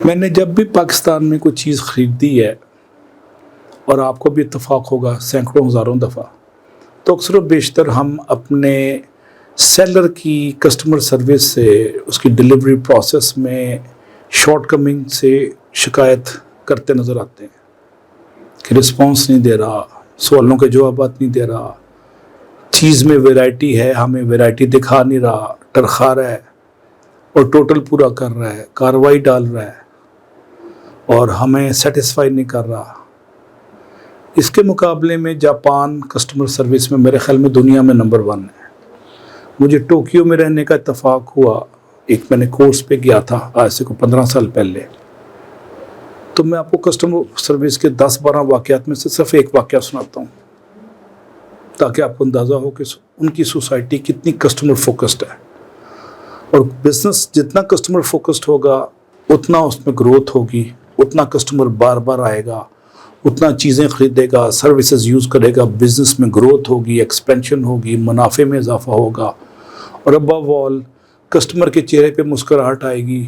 میں نے جب بھی پاکستان میں کوئی چیز خریدی ہے، اور آپ کو بھی اتفاق ہوگا سینکڑوں ہزاروں دفعہ، تو اکثر و بیشتر ہم اپنے سیلر کی کسٹمر سروس سے، اس کی ڈیلیوری پروسیس میں شارٹ کمنگ سے شکایت کرتے نظر آتے ہیں کہ رسپانس نہیں دے رہا، سوالوں کے جوابات نہیں دے رہا، چیز میں ویرائٹی ہے ہمیں ویرائٹی دکھا نہیں رہا، ٹرخا رہا ہے اور ٹوٹل پورا کر رہا ہے، کاروائی ڈال رہا ہے اور ہمیں سیٹسفائی نہیں کر رہا۔ اس کے مقابلے میں جاپان کسٹمر سروس میں میرے خیال میں دنیا میں نمبر 1 ہے۔ مجھے ٹوکیو میں رہنے کا اتفاق ہوا، ایک میں نے کورس پہ گیا تھا آج سے کو 15 سال پہلے، تو میں آپ کو کسٹمر سروس کے 10-12 واقعات میں سے صرف ایک واقعہ سناتا ہوں تاکہ آپ کو اندازہ ہو کہ ان کی سوسائٹی کتنی کسٹمر فوکسڈ ہے۔ اور بزنس جتنا کسٹمر فوکسڈ ہوگا اتنا اس میں گروتھ ہوگی، اتنا کسٹمر بار بار آئے گا، اتنا چیزیں خریدے گا، سروسز یوز کرے گا، بزنس میں گروتھ ہوگی، ایکسپینشن ہوگی، منافع میں اضافہ ہوگا، اور ابو آل کسٹمر کے چہرے پہ مسکراہٹ آئے گی،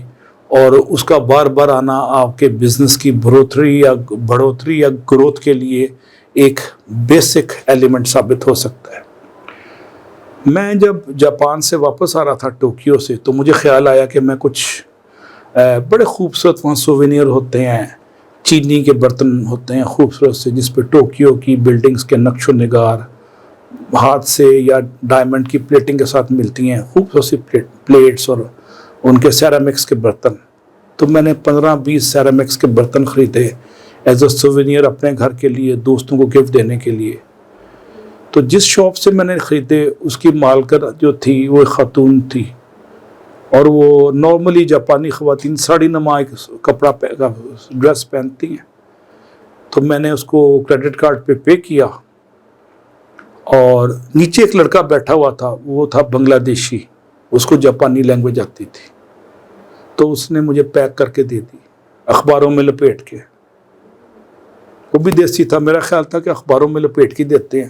اور اس کا بار بار آنا آپ کے بزنس کی بڑھوتری یا گروتھ کے لیے ایک بیسک ایلیمنٹ ثابت ہو سکتا ہے۔ میں جب جاپان سے واپس آ رہا تھا ٹوکیو سے، تو مجھے خیال آیا کہ میں کچھ بڑے خوبصورت وہاں سووینیر ہوتے ہیں، چینی کے برتن ہوتے ہیں خوبصورت سے، جس پہ ٹوکیو کی بلڈنگز کے نقش و نگار ہاتھ سے یا ڈائمنڈ کی پلیٹنگ کے ساتھ ملتی ہیں، خوبصورت سی پلیٹس اور ان کے سیرامکس کے برتن۔ تو میں نے 15-20 سیرامکس کے برتن خریدے ایز اے سووینیر اپنے گھر کے لیے، دوستوں کو گفٹ دینے کے لیے۔ تو جس شاپ سے میں نے خریدے اس کی مالکر جو تھی وہ ایک خاتون تھی، اور وہ نارملی جاپانی خواتین ساڑی نما ایک کپڑا ڈریس پہنتی ہیں۔ تو میں نے اس کو کریڈٹ کارڈ پے کیا، اور نیچے ایک لڑکا بیٹھا ہوا تھا، وہ تھا بنگلہ دیشی، اس کو جاپانی لینگویج آتی تھی، تو اس نے مجھے پیک کر کے دے دی اخباروں میں لپیٹ کے۔ وہ بھی دیسی تھا، میرا خیال تھا کہ اخباروں میں لپیٹ کے دیتے ہیں،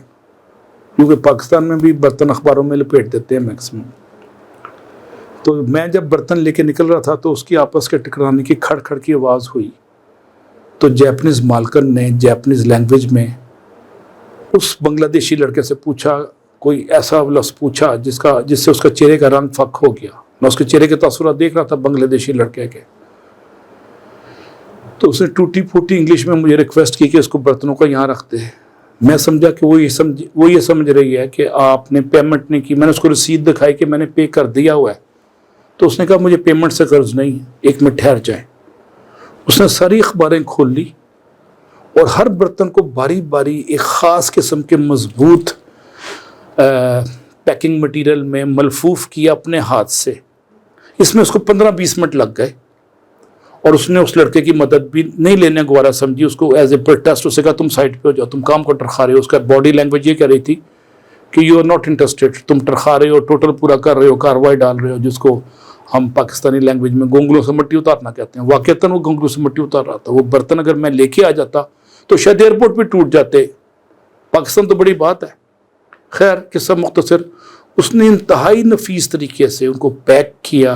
کیونکہ پاکستان میں بھی برتن اخباروں میں لپیٹ دیتے ہیں میکسیمم۔ تو میں جب برتن لے کے نکل رہا تھا تو اس کی آپس کے ٹکرانے کی کھڑ کھڑ کی آواز ہوئی، تو جاپنیز مالکن نے جاپنیز لینگویج میں اس بنگلہ دیشی لڑکے سے پوچھا، کوئی ایسا لفظ پوچھا جس سے اس کا چہرے کا رنگ فک ہو گیا۔ میں اس کے چہرے کے تاثرات دیکھ رہا تھا بنگلہ دیشی لڑکے کے۔ تو اس نے ٹوٹی پھوٹی انگلش میں مجھے ریکویسٹ کی کہ اس کو برتنوں کا یہاں رکھ دے۔ میں سمجھا کہ وہ یہ سمجھ رہی ہے کہ آپ نے پیمنٹ نہیں کی۔ میں نے اس کو رسید دکھائی کہ میں نے پے کر دیا ہوا ہے۔ تو اس نے کہا مجھے پیمنٹ سے قرض نہیں، ایک منٹ ٹھہر جائیں۔ اس نے ساری اخباریں کھول لی اور ہر برتن کو باری باری ایک خاص قسم کے مضبوط پیکنگ مٹیریل میں ملفوف کیا اپنے ہاتھ سے۔ اس میں اس کو 15-20 منٹ لگ گئے، اور اس نے اس لڑکے کی مدد بھی نہیں لینے گوارا سمجھی۔ اس کو ایز اے پروٹیسٹ اسے کہا تم سائڈ پہ ہو جاؤ، تم کام کو ٹرخا رہے ہو۔ اس کا باڈی لینگویج یہ کہہ رہی تھی کہ یو آر ناٹ انٹرسٹیڈ، تم ٹرخا رہے ہو، ٹوٹل پورا کر رہے ہو، کاروائی ڈال رہے ہو، جس کو ہم پاکستانی لینگویج میں گونگلوں سے مٹی اتارنا کہتے ہیں۔ واقعتاً وہ گونگلوں سے مٹی اتار رہا تھا۔ وہ برتن اگر میں لے کے آ جاتا تو شاید ایئرپورٹ پہ ٹوٹ جاتے، پاکستان تو بڑی بات ہے۔ خیر قصہ مختصر، اس نے انتہائی نفیس طریقے سے ان کو پیک کیا،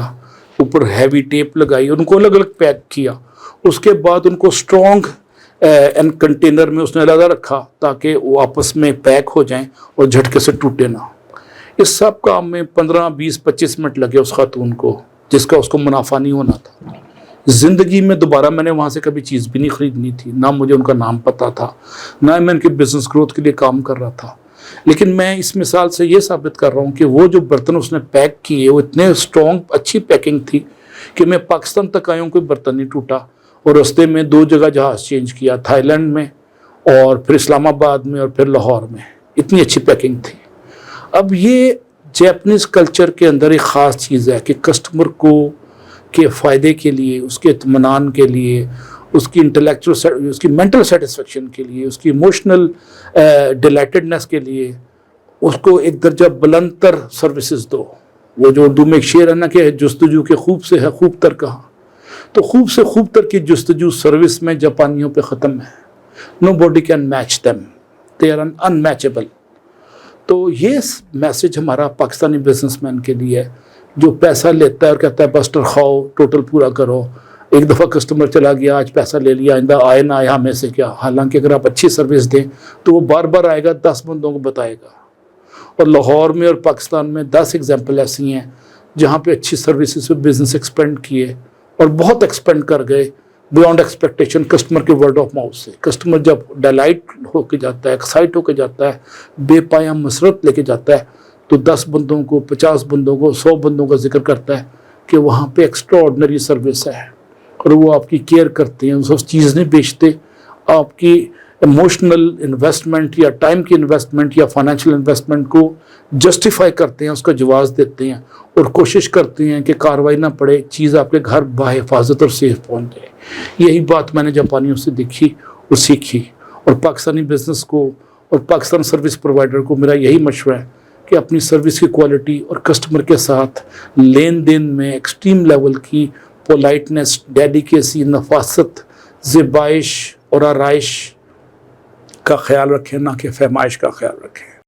اوپر ہیوی ٹیپ لگائی، ان کو الگ الگ پیک کیا۔ اس کے بعد ان کو اسٹرانگ کنٹینر میں اس نے علیحدہ رکھا تاکہ وہ آپس میں پیک ہو جائیں اور جھٹکے سے ٹوٹے نہ۔ اس سب کام میں 15-20-25 منٹ لگے اس خاتون کو، جس کا اس کو منافع نہیں ہونا تھا۔ زندگی میں دوبارہ میں نے وہاں سے کبھی چیز بھی نہیں خریدنی تھی، نہ مجھے ان کا نام پتا تھا، نہ میں ان کے بزنس گروتھ کے لیے کام کر رہا تھا۔ لیکن میں اس مثال سے یہ ثابت کر رہا ہوں کہ وہ جو برتن اس نے پیک کیے وہ اتنے اسٹرانگ اچھی پیکنگ تھی کہ میں پاکستان تک آیا ہوں کوئی برتن نہیں ٹوٹا، اور رستے میں 2 جگہ جہاز چینج کیا، تھائی لینڈ میں اور پھر اسلام آباد میں اور پھر لاہور میں، اتنی اچھی پیکنگ تھی۔ اب یہ جاپنیز کلچر کے اندر ایک خاص چیز ہے کہ کسٹمر کو کے فائدے کے لیے، اس کے اطمینان کے لیے، اس کی انٹلیکچوئل، اس کی مینٹل سیٹسفیکشن کے لیے، اس کی ایموشنل ڈیلائٹڈنس کے لیے اس کو ایک درجہ بلند تر سروسز دو۔ وہ جو اردو میں ایک شعر ہے نا کہ جستجو کے خوب سے ہے خوب تر کہاں، تو خوب سے خوب تر کی جستجو سروس میں جاپانیوں پہ ختم ہے۔ Nobody can match them, they are unmatchable. تو یہ میسج ہمارا پاکستانی بزنس مین کے لیے ہے جو پیسہ لیتا ہے اور کہتا ہے بس ٹرخاؤ، ٹوٹل پورا کرو، ایک دفعہ کسٹمر چلا گیا، آج پیسہ لے لیا، آئندہ آئے نہ آئے ہمیں سے کیا. حالانکہ اگر آپ اچھی سروس دیں تو وہ بار بار آئے گا، 10 بندوں کو بتائے گا. اور لاہور میں اور پاکستان میں 10 ایگزامپل ایسی ہیں جہاں پہ اچھی سروسز پہ بزنس ایکسپینڈ کیے اور بہت ایکسپینڈ کر گئے بیونڈ ایکسپیکٹیشن کسٹمر کے ورڈ آف ماؤتھ سے. کسٹمر جب ڈیلائٹ ہو کے جاتا ہے، ایکسائٹ ہو کے جاتا ہے، بے پایاں مسرت لے کے جاتا ہے، تو 10 بندوں کو، 50 بندوں کو، 100 بندوں کا ذکر کرتا ہے کہ وہاں پہ ایکسٹرا آرڈنری سروس ہے اور وہ آپ کی کیئر کرتے ہیں. اس چیز نہیں بیچتے، آپ کی ایموشنل انویسٹمنٹ یا ٹائم کی انویسٹمنٹ یا فائنینشیل انویسٹمنٹ کو جسٹیفائی کرتے ہیں، اس کا جواز دیتے ہیں اور کوشش کرتے ہیں کہ کاروائی نہ پڑے، چیز آپ کے گھر بحفاظت اور سیف پہنچ جائے. یہی بات میں نے جاپانیوں سے دیکھی اور سیکھی. اور پاکستانی بزنس کو اور پاکستان سروس پرووائڈر کو میرا یہی مشورہ ہے کہ اپنی سروس کی کوالٹی اور کسٹمر کے ساتھ لین دین میں ایکسٹریم لیول کی پولائٹنس، ڈیڈیکیسی، نفاست، زیبائش اور آرائش کا خیال رکھیں، نہ کہ فہمائش کا خیال رکھیں.